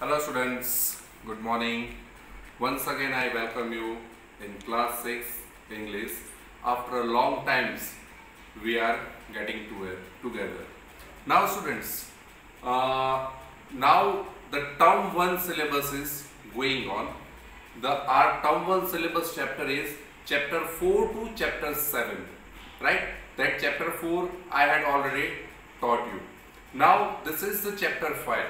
Hello students, good morning. Once again I welcome you in class 6 English. After a long times we are getting together. Now students, now the term 1 syllabus is going on. Our term 1 syllabus chapter is chapter 4 to chapter 7, right? That chapter 4 I had already taught you. Now this is the chapter 5.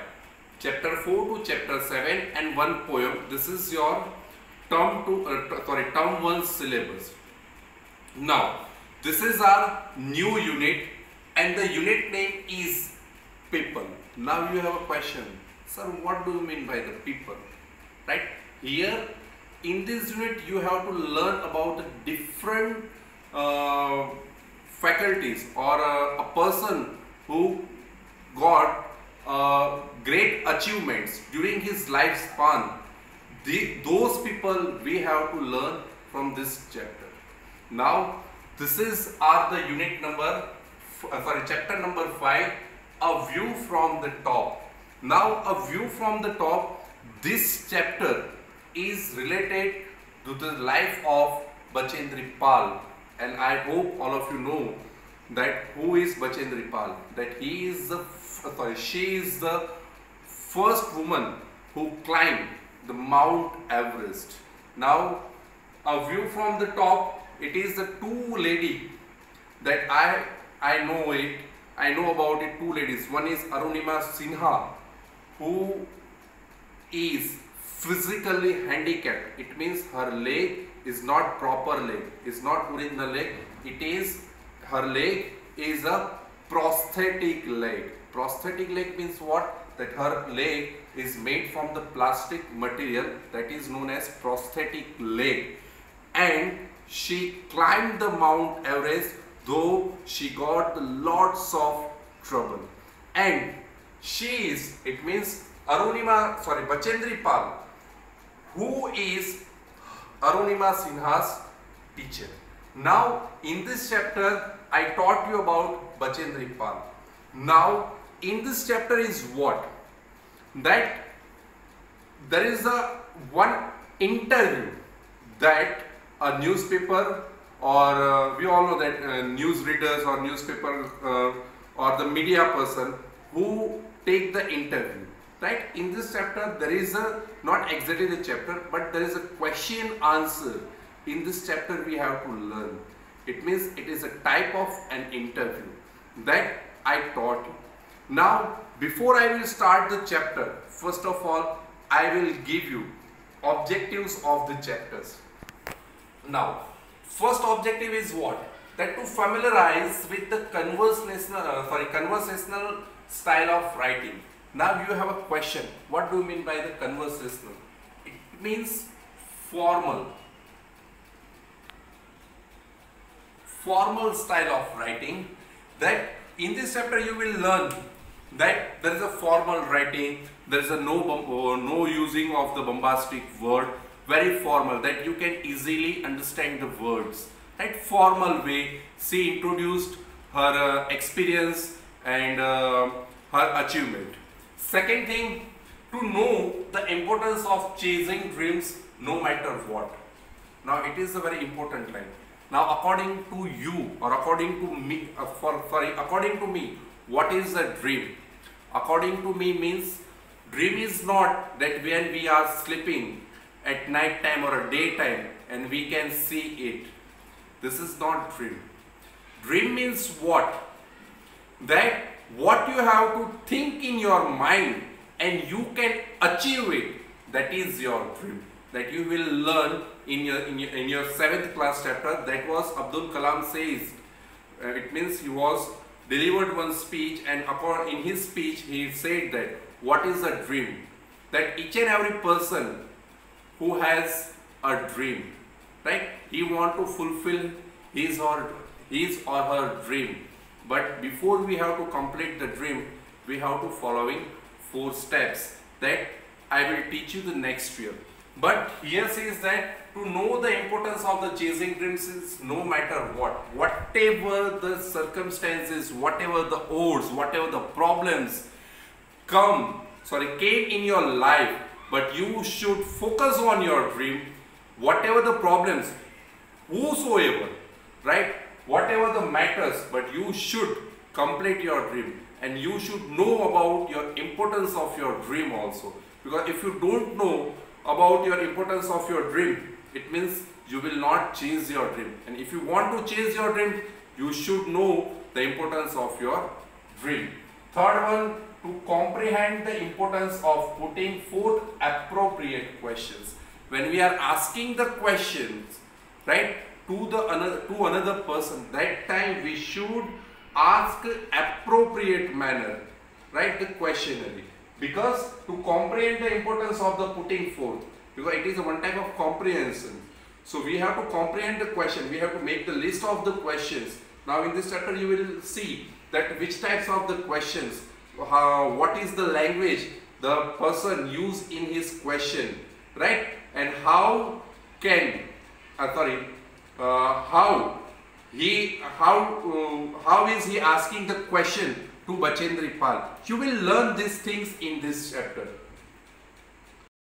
Chapter 4 to chapter 7 and one poem. This is your term 1 syllabus. Now this is our new unit and the unit name is people. Now you have a question, sir, what do you mean by the people? Right? Here in this unit you have to learn about the different faculties or a person who got great achievements during his lifespan. Those people we have to learn from this chapter. Now this is the unit number chapter number 5, a view from the top. Now a view from the top, this chapter is related to the life of Bachendri Pal, and I hope all of you know that who is Bachendri Pal, that he is she is the first woman who climbed the Mount Everest. Now a view from the top, it is the two lady that I know about it. Two ladies. One is Arunima Sinha, who is physically handicapped. It means her leg is not proper leg, is not original leg. It is her leg is a prosthetic leg. Prosthetic leg means what? That her leg is made from the plastic material that is known as prosthetic leg, and she climbed the Mount Everest, though she got lots of trouble. And she is, it means Bachendri Pal, who is Arunima Sinha's teacher. Now in this chapter I taught you about Bachendri Pal. Now in this chapter is what? That there is one interview that a newspaper or we all know that news readers or newspaper or the media person who take the interview, right? In this chapter there is not exactly the chapter, but there is a question answer. In this chapter we have to learn. It means it is a type of an interview that I taught you. Now before I will start the chapter, first of all I will give you objectives of the chapters. Now first objective is what? That to familiarize with the conversational style of writing. Now you have a question, what do you mean by the conversational? It means formal style of writing. That in this chapter you will learn that there is a formal writing, there is a no using of the bombastic word, very formal, that you can easily understand the words, right? Formal way. She introduced her experience and her achievement. Second thing, to know the importance of chasing dreams no matter what. Now it is a very important line. Now according to you or according to me, according to me, what is a dream? According to me means dream is not that when we are sleeping at night time or a daytime and we can see it. This is not dream. Dream means what? That what you have to think in your mind and you can achieve it, that is your dream. That you will learn in your 7th class chapter. That was Abdul Kalam says. It means he was delivered one speech, and in his speech he said that what is a dream? That each and every person who has a dream, right? He want to fulfill his or her dream. But before we have to complete the dream, we have to following 4 steps that I will teach you the next year. But here says that to know the importance of the chasing dreams is no matter what, whatever the circumstances, whatever the odds, whatever the problems come came in your life, but you should focus on your dream, whatever the problems, whosoever, right? Whatever the matters, but you should complete your dream, and you should know about your importance of your dream also. Because if you don't know about your importance of your dream, it means you will not change your dream. And if you want to change your dream, you should know the importance of your dream. Third one, to comprehend the importance of putting forth appropriate questions. When we are asking the questions, right, to another person, that time we should ask appropriate manner, right, the questionnaire. Because to comprehend the importance of the putting forth, because it is a one type of comprehension. So we have to comprehend the question, we have to make the list of the questions. Now in this chapter you will see that which types of the questions, what is the language the person used in his question, right, and how can, how is he asking the question to Bachendri Pal. You will learn these things in this chapter.